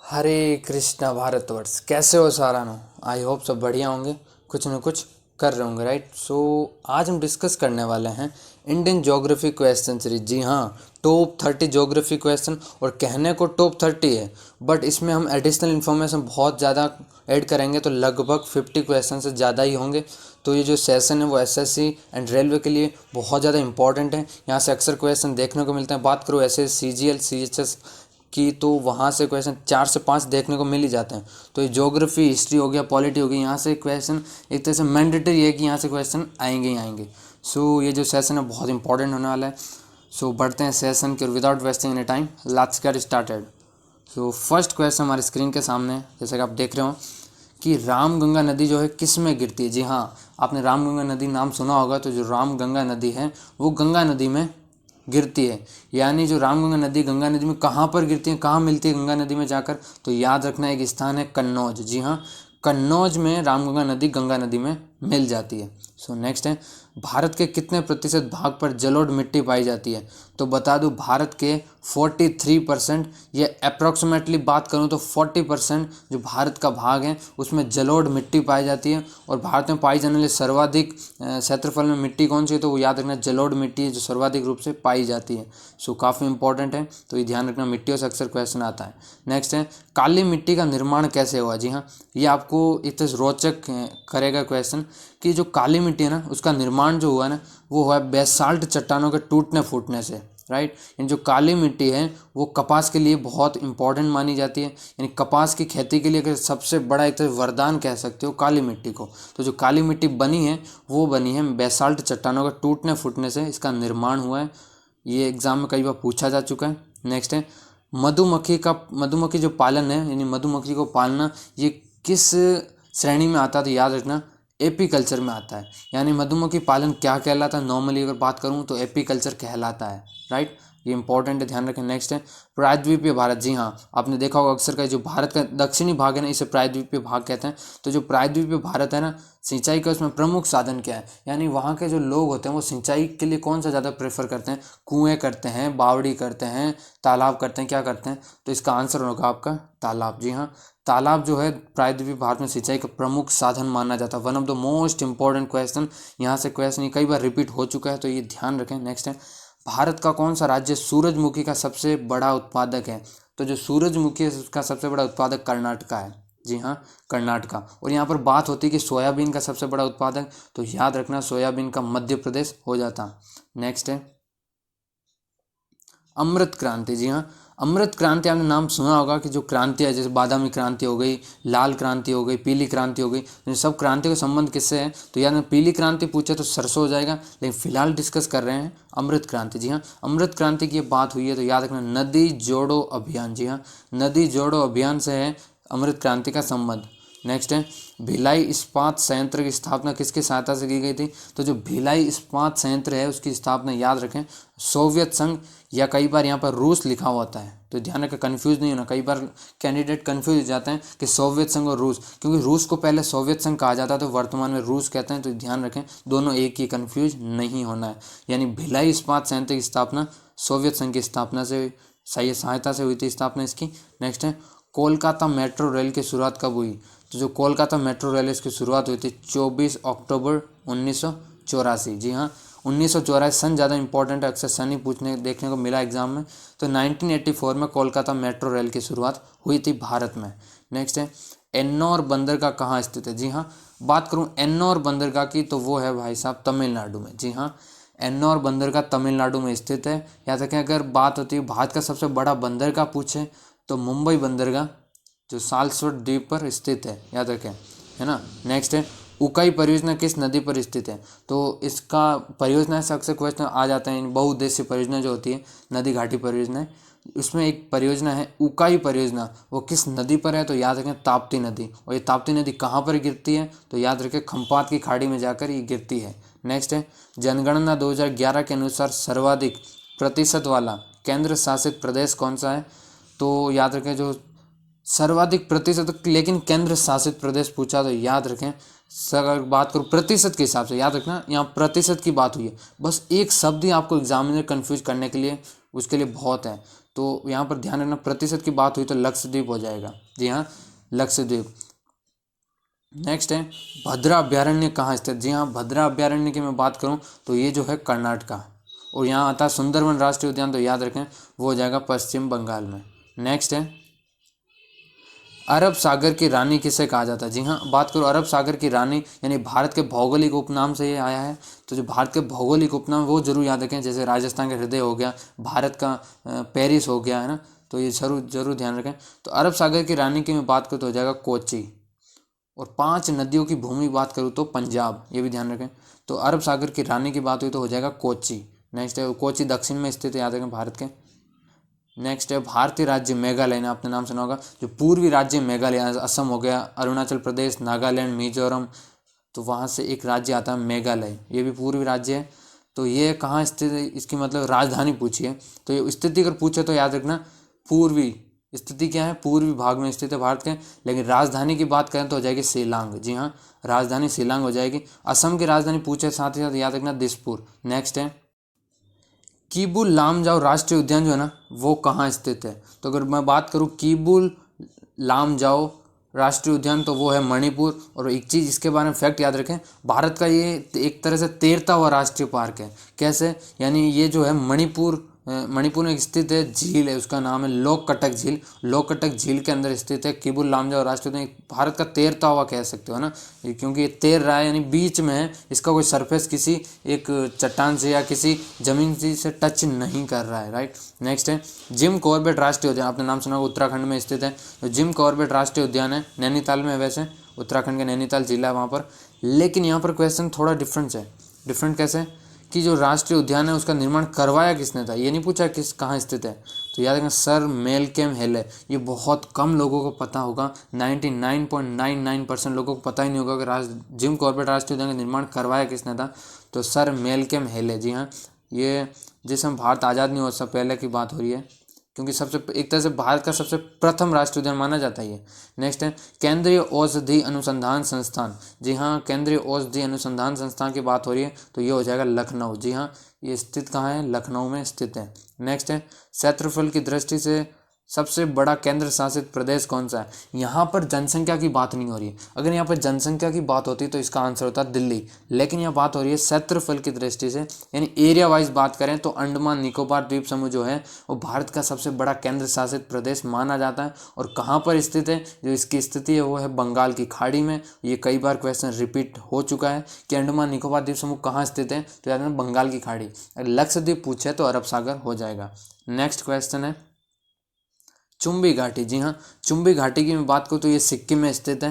हरे कृष्णा भारतवर्ष, कैसे हो सारानो। I hope सब बढ़िया होंगे, कुछ न कुछ कर रहे होंगे, राइट। आज हम डिस्कस करने वाले हैं इंडियन ज्योग्राफी क्वेश्चन सीरीज। जी हाँ, टॉप 30 ज्योग्राफी क्वेश्चन। और कहने को टॉप 30 है, बट इसमें हम एडिशनल इन्फॉर्मेशन बहुत ज़्यादा ऐड करेंगे, तो लगभग 50 क्वेश्चन से ज़्यादा ही होंगे। तो ये जो सेशन है वो एसएससी एंड रेलवे के लिए बहुत ज़्यादा इंपॉर्टेंट है। यहाँ से अक्सर क्वेश्चन देखने को मिलते हैं। बात करो ऐसे सीजीएल सीएचएस की, तो वहाँ से क्वेश्चन 4 से 5 देखने को मिल ही जाते हैं। तो ये ज्योग्राफी, हिस्ट्री हो गया, पॉलिटी हो गई, यहाँ से क्वेश्चन एक तरह से मैंडेटरी है कि यहाँ से क्वेश्चन आएंगे ही आएंगे। ये जो सेशन है बहुत इंपॉर्टेंट होने वाला है। बढ़ते हैं सेशन के, without wasting any time let's get started. First question हमारे स्क्रीन के सामने है, जैसे कि आप देख रहे हो कि रामगंगा नदी जो है किस में गिरती है। जी हाँ, आपने रामगंगा नदी नाम सुना होगा। तो जो रामगंगा नदी है वो गंगा नदी में गिरती है। यानी जो रामगंगा नदी गंगा नदी में कहाँ पर गिरती है, कहाँ मिलती है गंगा नदी में जाकर, तो याद रखना एक स्थान है कन्नौज। जी हाँ, कन्नौज में रामगंगा नदी गंगा नदी में मिल जाती है। नेक्स्ट है, भारत के कितने प्रतिशत भाग पर जलोढ़ मिट्टी पाई जाती है। तो बता दूं, भारत के 43%, ये अप्रॉक्सीमेटली बात करूं तो 40% जो भारत का भाग है उसमें जलोढ़ मिट्टी पाई जाती है। और भारत में पाई जाने वाली सर्वाधिक क्षेत्रफल में मिट्टी कौन सी है, तो वो याद रखना जलोढ़ मिट्टी है जो सर्वाधिक रूप से पाई जाती है। काफ़ी इंपॉर्टेंट है, तो ये ध्यान रखना, मिट्टियों से अक्सर क्वेश्चन आता है। नेक्स्ट है, काली मिट्टी का निर्माण कैसे हुआ। जी हाँ, ये आपको इतना रोचक करेगा क्वेश्चन कि जो काली मिट्टी है ना, उसका निर्माण जो हुआ ना, वो हुआ बेसाल्ट चट्टानों के टूटने फूटने से, राइट। यानी जो काली मिट्टी है वो कपास के लिए बहुत इंपॉर्टेंट मानी जाती है। यानी कपास की खेती के लिए अगर सबसे बड़ा एक तो वरदान कह सकते हो काली मिट्टी को। तो जो काली मिट्टी बनी है वो बनी है बेसाल्ट चट्टानों के टूटने फूटने से, इसका निर्माण हुआ है। ये एग्जाम में कई बार पूछा जा चुका है। नेक्स्ट है, मधुमक्खी जो पालन है, यानी मधुमक्खी को पालना, ये किस श्रेणी में आता है, तो याद रखना एपीकल्चर में आता है। यानी मधुमक्खी पालन क्या कहलाता है, नॉर्मली अगर बात करूँ तो एपीकल्चर कहलाता है, राइट। ये इंपॉर्टेंट है, ध्यान रखें। नेक्स्ट है, प्रायद्वीपीय भारत। जी हाँ, आपने देखा होगा अक्सर का जो भारत का दक्षिणी भाग है ना, इसे प्रायद्वीपीय भाग कहते हैं। तो जो प्रायद्वीपीय भारत है ना, सिंचाई का उसमें प्रमुख साधन क्या है, यानी वहाँ के जो लोग होते हैं वो सिंचाई के लिए कौन सा ज़्यादा प्रेफर करते हैं, कुएँ करते हैं, बावड़ी करते हैं, तालाब करते हैं, क्या करते हैं, तो इसका आंसर होगा आपका तालाब। जी हाँ, तालाब जो है प्रायद्वीपीय भारत में सिंचाई का प्रमुख साधन माना जाता है। One of the most important question, यहाँ से क्वेश्चन ये कई बार रिपीट हो चुका है, तो ये ध्यान रखें। नेक्स्ट है, भारत का कौन सा राज्य सूरजमुखी का सबसे बड़ा उत्पादक है। तो जो सूरजमुखी है उसका सबसे बड़ा उत्पादक कर्नाटका है। जी हाँ, कर्नाटका। और यहाँ पर बात होती है कि सोयाबीन का सबसे बड़ा उत्पादक, तो याद रखना सोयाबीन का मध्य प्रदेश हो जाता। नेक्स्ट है, अमृत क्रांति। जी हाँ, अमृत क्रांति आपने नाम सुना होगा कि जो क्रांति है, जैसे बादामी क्रांति हो गई, लाल क्रांति हो गई, पीली क्रांति हो गई, तो सब क्रांति का संबंध किससे है, तो यार पीली क्रांति पूछे तो सरसों हो जाएगा, लेकिन फिलहाल डिस्कस कर रहे हैं अमृत क्रांति। जी हाँ, अमृत क्रांति की बात हुई है तो याद रखना नदी जोड़ो अभियान। जी हाँ, नदी जोड़ो अभियान से है अमृत क्रांति का संबंध। नेक्स्ट है, भिलाई इस्पात संयंत्र की स्थापना किसकी सहायता से की गई थी। तो जो भिलाई इस्पात संयंत्र है उसकी स्थापना याद रखें सोवियत संघ, या कई बार यहाँ पर रूस लिखा हुआ होता है, तो ध्यान रखें, कंफ्यूज नहीं होना। कई बार कैंडिडेट कंफ्यूज हो जाते हैं कि सोवियत संघ और रूस, क्योंकि रूस को पहले सोवियत संघ कहा जाता है तो वर्तमान में रूस कहते हैं, तो ध्यान रखें दोनों एक ही, कंफ्यूज नहीं होना है। यानी भिलाई इस्पात संयंत्र की स्थापना सोवियत संघ की स्थापना से सही सहायता से हुई थी स्थापना इसकी। नेक्स्ट है, कोलकाता मेट्रो रेल की शुरुआत कब हुई। तो जो कोलकाता मेट्रो रेल इसकी शुरुआत हुई थी 24 अक्टूबर 1984। जी हाँ, 1984 सन ज़्यादा इंपॉर्टेंट है, अक्सर सन ही पूछने देखने को मिला एग्जाम में। तो 1984 में कोलकाता मेट्रो रेल की शुरुआत हुई थी भारत में। नेक्स्ट है, एन्नौर बंदरगाह कहाँ स्थित है। जी हाँ, बात करूँ एन्नौर बंदरगाह की, तो वो है भाई साहब तमिलनाडु में। जी हाँ, एन्नौर बंदरगाह तमिलनाडु में स्थित है। याद रखें, अगर बात होती है भारत का सबसे बड़ा बंदरगाह पूछे तो मुंबई बंदरगाह जो सालसवट द्वीप पर स्थित है, याद रखें, है ना। नेक्स्ट है, उकाई परियोजना किस नदी पर स्थित है। तो इसका परियोजना से अक्सर क्वेश्चन आ जाते हैं, बहुउद्देशीय परियोजना जो होती है नदी घाटी परियोजना, उसमें एक परियोजना है उकाई परियोजना, वो किस नदी पर है, तो याद रखें ताप्ती नदी। और ये ताप्ती नदी कहाँ पर गिरती है, तो याद रखें खम्पात की खाड़ी में जाकर ये गिरती है। नेक्स्ट है, जनगणना 2011 के अनुसार सर्वाधिक प्रतिशत वाला केंद्र शासित प्रदेश कौन सा है। तो याद रखें, जो सर्वाधिक प्रतिशत लेकिन केंद्र शासित प्रदेश पूछा तो याद रखें, अगर बात करूँ प्रतिशत के हिसाब से, याद रखना यहाँ प्रतिशत की बात हुई है, बस एक शब्द ही आपको एग्जामिनर कंफ्यूज करने के लिए उसके लिए बहुत है। तो यहाँ पर ध्यान रखना, प्रतिशत की बात हुई तो लक्षद्वीप हो जाएगा। जी हाँ, लक्षद्वीप। नेक्स्ट है भद्रा अभ्यारण्य कहाँ स्थित। जी हाँ, भद्रा अभ्यारण्य की मैं बात करूँ तो ये जो है कर्नाटका, और यहाँ आता है सुंदरवन राष्ट्रीय उद्यान, तो याद रखें वो हो जाएगा पश्चिम बंगाल में। नेक्स्ट है अरब सागर की रानी किसे कहा जाता है। जी हाँ, बात करो अरब सागर की रानी यानी भारत के भौगोलिक उपनाम से ये आया है। तो जो भारत के भौगोलिक उपनाम वो जरूर याद रखें, जैसे राजस्थान का हृदय हो गया, भारत का पेरिस हो गया, है ना, तो ये जरूर ध्यान रखें। तो अरब सागर की रानी की मैं बात करूँ तो हो जाएगा कोची, और 5 नदियों की भूमि बात करूँ तो पंजाब, ये भी ध्यान रखें। तो अरब सागर की रानी की बात हुई तो हो जाएगा कोची। नेक्स्ट है कोची दक्षिण में स्थित है, याद रखें भारत के। नेक्स्ट है भारतीय राज्य मेघालय, ने आपने नाम सुना होगा। जो पूर्वी राज्य मेघालय, असम हो गया, अरुणाचल प्रदेश, नागालैंड, मिजोरम, तो वहाँ से एक राज्य आता है मेघालय, ये भी पूर्वी राज्य है। तो ये कहाँ स्थित है, इसकी मतलब राजधानी पूछी है, तो ये स्थिति अगर पूछे तो याद रखना पूर्वी, स्थिति क्या है, पूर्वी भाग में स्थित है भारत के। लेकिन राजधानी की बात करें तो हो जाएगी शिलांग। जी हाँ, राजधानी शिलांग हो जाएगी। असम की राजधानी पूछे साथ ही साथ याद रखना दिसपुर। नेक्स्ट है कीबुल लामजाओ राष्ट्रीय उद्यान जो है ना वो कहाँ स्थित है। तो अगर मैं बात करूँ कीबुल लामजाओ राष्ट्रीय उद्यान तो वो है मणिपुर। और एक चीज़ इसके बारे में फैक्ट याद रखें, भारत का ये एक तरह से 13वां राष्ट्रीय पार्क है। कैसे, यानी ये जो है मणिपुर में स्थित है, झील है, उसका नाम है लोककटक झील। लोककटक झील के अंदर स्थित है कीबुल लामजाओ राष्ट्रीय उद्यान। भारत का 13वां कह सकते हो ना, क्योंकि ये तैर रहा है यानी बीच में है, इसका कोई सरफेस किसी एक चट्टान से या किसी जमीन से टच नहीं कर रहा है, राइट। नेक्स्ट है जिम कॉर्बेट राष्ट्रीय उद्यान, आपने नाम सुना होगा, उत्तराखंड में स्थित है। तो जिम कॉर्बेट राष्ट्रीय उद्यान है, नैनीताल में है, वैसे उत्तराखंड के नैनीताल जिला है वहाँ पर। लेकिन यहाँ पर क्वेश्चन थोड़ा डिफरेंट है। डिफरेंट कैसे कि जो राष्ट्रीय उद्यान है उसका निर्माण करवाया किसने था, ये नहीं पूछा किस कहाँ स्थित है। तो याद रखना सर मेलकेम हेले। ये बहुत कम लोगों को पता होगा, 99.99% लोगों को पता ही नहीं होगा कि जिम कॉर्बेट राष्ट्रीय उद्यान का निर्माण करवाया किसने था। तो सर मेलकेम हेले। जी हाँ, ये जिस समय भारत आज़ाद नहीं हुआ उससे पहले की बात हो रही है, क्योंकि सबसे एक तरह से भारत का सबसे प्रथम राष्ट्रीय उद्यान माना जाता है ये। नेक्स्ट है केंद्रीय औषधि अनुसंधान संस्थान। जी हाँ, केंद्रीय औषधि अनुसंधान संस्थान की बात हो रही है तो ये हो जाएगा लखनऊ। जी हाँ, ये स्थित कहाँ है, लखनऊ में स्थित है। नेक्स्ट है क्षेत्रफल की दृष्टि से सबसे बड़ा केंद्र शासित प्रदेश कौन सा है। यहाँ पर जनसंख्या की बात नहीं हो रही है, अगर यहाँ पर जनसंख्या की बात होती तो इसका आंसर होता दिल्ली। लेकिन यहाँ बात हो रही है क्षेत्रफल की दृष्टि से, यानी एरिया वाइज बात करें तो अंडमान निकोबार द्वीप समूह जो है वो भारत का सबसे बड़ा केंद्र शासित प्रदेश माना जाता है। और कहाँ पर स्थित है, जो इसकी स्थिति है वो है बंगाल की खाड़ी में। ये कई बार क्वेश्चन रिपीट हो चुका है कि अंडमान निकोबार द्वीप समूह कहाँ स्थित है, तो याद रखना बंगाल की खाड़ी। अगर लक्षद्वीप पूछे तो अरब सागर हो जाएगा। नेक्स्ट क्वेश्चन है चुंबी घाटी। जी हाँ, चुंबी घाटी की मैं बात करूँ तो ये सिक्किम में स्थित है।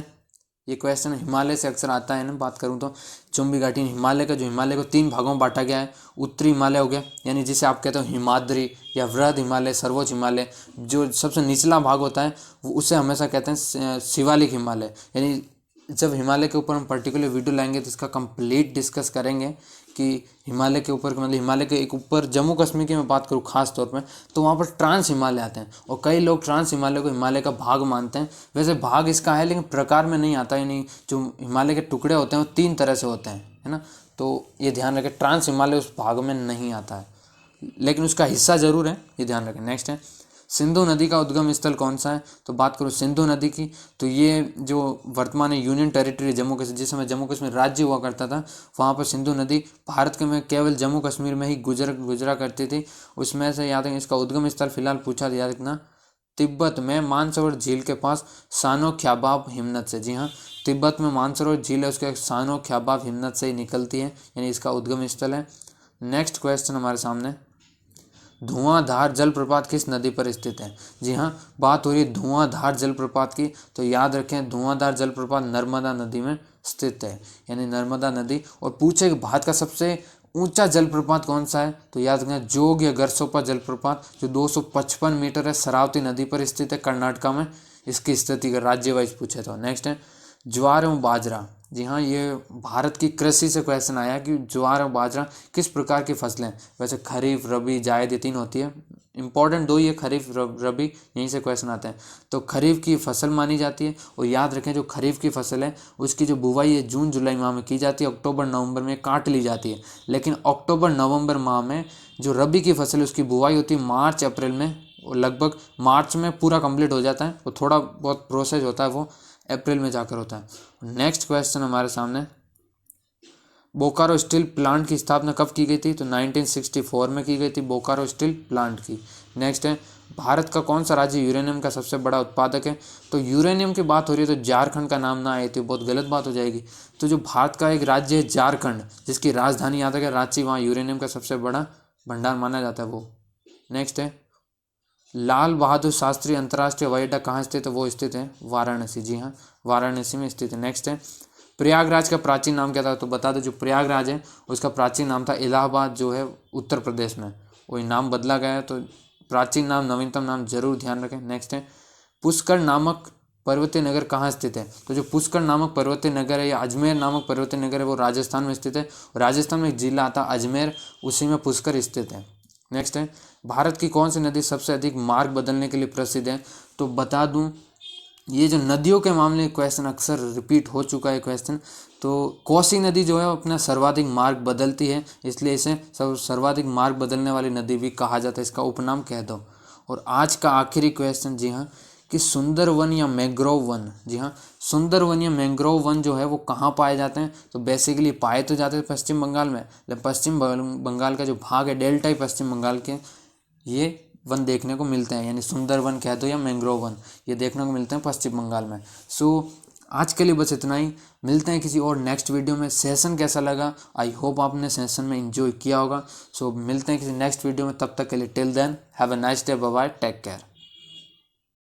ये क्वेश्चन हिमालय से अक्सर आता है ना, बात करूँ तो चुंबी घाटी हिमालय का, जो हिमालय को 3 भागों में बांटा गया है। उत्तरी हिमालय हो गया, यानी जिसे आप कहते हो हिमाद्री या वृहद हिमालय, सर्वोच्च हिमालय। जो सबसे निचला भाग होता है वो उसे हमेशा कहते हैं शिवालिक हिमालय। यानी जब हिमालय के ऊपर हम पर्टिकुलर वीडियो लाएंगे तो इसका कंप्लीट डिस्कस करेंगे कि हिमालय के ऊपर, मतलब हिमालय के एक ऊपर जम्मू कश्मीर की मैं बात करूँ खास तौर पे, तो वहाँ पर ट्रांस हिमालय आते हैं और कई लोग ट्रांस हिमालय को हिमालय का भाग मानते हैं। वैसे भाग इसका है लेकिन प्रकार में नहीं आता, यानी जो हिमालय के टुकड़े होते हैं वो 3 तरह से होते हैं, है ना। तो ये ध्यान रखें, ट्रांस हिमालय उस भाग में नहीं आता है, लेकिन उसका हिस्सा जरूर है, ये ध्यान रखें। नेक्स्ट है सिंधु नदी का उद्गम स्थल कौन सा है। तो बात करूँ सिंधु नदी की, तो ये जो वर्तमान यूनियन टेरिटरी जम्मू कश्मीर, जिस समय जम्मू कश्मीर राज्य हुआ करता था, वहाँ पर सिंधु नदी भारत के में केवल जम्मू कश्मीर में ही गुजरा करती थी। उसमें से याद रखें इसका उद्गम स्थल फिलहाल पूछा, याद रखना तिब्बत में मानसरोवर झील के पास सानो ख्याबाब हिमनद से। जी हाँ, तिब्बत में मानसरोवर झील है, उसके सानो ख्याबाब हिमनद से ही निकलती है, यानी इसका उद्गम स्थल है। नेक्स्ट क्वेश्चन हमारे सामने धुआंधार जलप्रपात किस नदी पर स्थित है। जी हाँ, बात हो रही है धुआंधार जलप्रपात की, तो याद रखें धुआंधार जलप्रपात नर्मदा नदी में स्थित है, यानी नर्मदा नदी। और पूछे कि भारत का सबसे ऊंचा जलप्रपात कौन सा है, तो याद रखें जोग या गरसोपा जलप्रपात जो 255 मीटर है, शरावती नदी पर स्थित है कर्नाटका में। इसकी स्थिति का राज्य वाइज पूछे तो। नेक्स्ट है ज्वार एवं बाजरा। जी हाँ, ये भारत की कृषि से क्वेश्चन आया कि ज्वार और बाजरा किस प्रकार की फसलें, वैसे खरीफ रबी जायद ये 3 होती है, इंपॉर्टेंट 2 ये खरीफ रबी, यहीं से क्वेश्चन आते हैं। तो खरीफ की फसल मानी जाती है, और याद रखें जो खरीफ की फसल है उसकी जो बुवाई है जून जुलाई माह में की जाती है, अक्टूबर नवंबर में काट ली जाती है। लेकिन अक्टूबर नवंबर माह में जो रबी की फसल है उसकी बुवाई होती है मार्च अप्रैल में, वो लगभग मार्च में पूरा कंप्लीट हो जाता है, वो थोड़ा बहुत प्रोसेस होता है वो अप्रैल में जाकर होता है। नेक्स्ट क्वेश्चन हमारे सामने, बोकारो स्टील प्लांट की स्थापना कब की गई थी? तो 1964 में की गई थी बोकारो स्टील प्लांट की। नेक्स्ट है, भारत का कौन सा राज्य यूरेनियम का सबसे बड़ा उत्पादक है? तो यूरेनियम की बात हो रही है तो झारखंड का नाम ना आए तो बहुत गलत बात हो जाएगी। तो जो भारत का एक राज्य है झारखंड, जिसकी राजधानी याद है रांची, वहाँ यूरेनियम का सबसे बड़ा भंडार माना जाता है वो। नेक्स्ट है, लाल बहादुर शास्त्री अंतर्राष्ट्रीय हवाई अड्डा कहाँ स्थित है? वो स्थित है वाराणसी। जी हाँ, वाराणसी में स्थित है। नेक्स्ट है, प्रयागराज का प्राचीन नाम क्या था? तो बता दो, जो प्रयागराज है उसका प्राचीन नाम था इलाहाबाद, जो है उत्तर प्रदेश में, वही नाम बदला गया है। तो प्राचीन नाम, नवीनतम नाम जरूर ध्यान रखें। नेक्स्ट है, पुष्कर नामक पर्वतीय नगर कहाँ स्थित है? तो जो पुष्कर नामक पर्वतीय नगर है या अजमेर नामक पर्वतीय नगर है वो राजस्थान में स्थित है। राजस्थान में एक जिला आता अजमेर, उसी में पुष्कर स्थित है। नेक्स्ट है, भारत की कौन सी नदी सबसे अधिक मार्ग बदलने के लिए प्रसिद्ध है? तो बता दूं, ये जो नदियों के मामले में क्वेश्चन अक्सर रिपीट हो चुका है क्वेश्चन, तो कोसी नदी जो है अपना सर्वाधिक मार्ग बदलती है, इसलिए इसे सर्वाधिक मार्ग बदलने वाली नदी भी कहा जाता है, इसका उपनाम कह दो। और आज का आखिरी क्वेश्चन, जी हाँ, कि सुंदरवन या मैंग्रोव वन, जी हाँ, सुंदरवन या मैंग्रोव वन जो है वो कहाँ पाए जाते हैं? तो बेसिकली पाए तो जाते हैं पश्चिम बंगाल में, लेकिन पश्चिम बंगाल का जो भाग है डेल्टा ही पश्चिम बंगाल के, ये वन देखने को मिलते हैं, यानी सुंदरवन कह दो या मैंग्रोव वन, ये देखने को मिलते हैं पश्चिम बंगाल में। सो आज के लिए बस इतना ही, मिलते हैं किसी और नेक्स्ट वीडियो में। सेशन कैसा लगा? आई होप आपने सेशन में एंजॉय किया होगा। सो मिलते हैं किसी नेक्स्ट वीडियो में, तब तक के लिए till then have a nice day, bye bye, take care.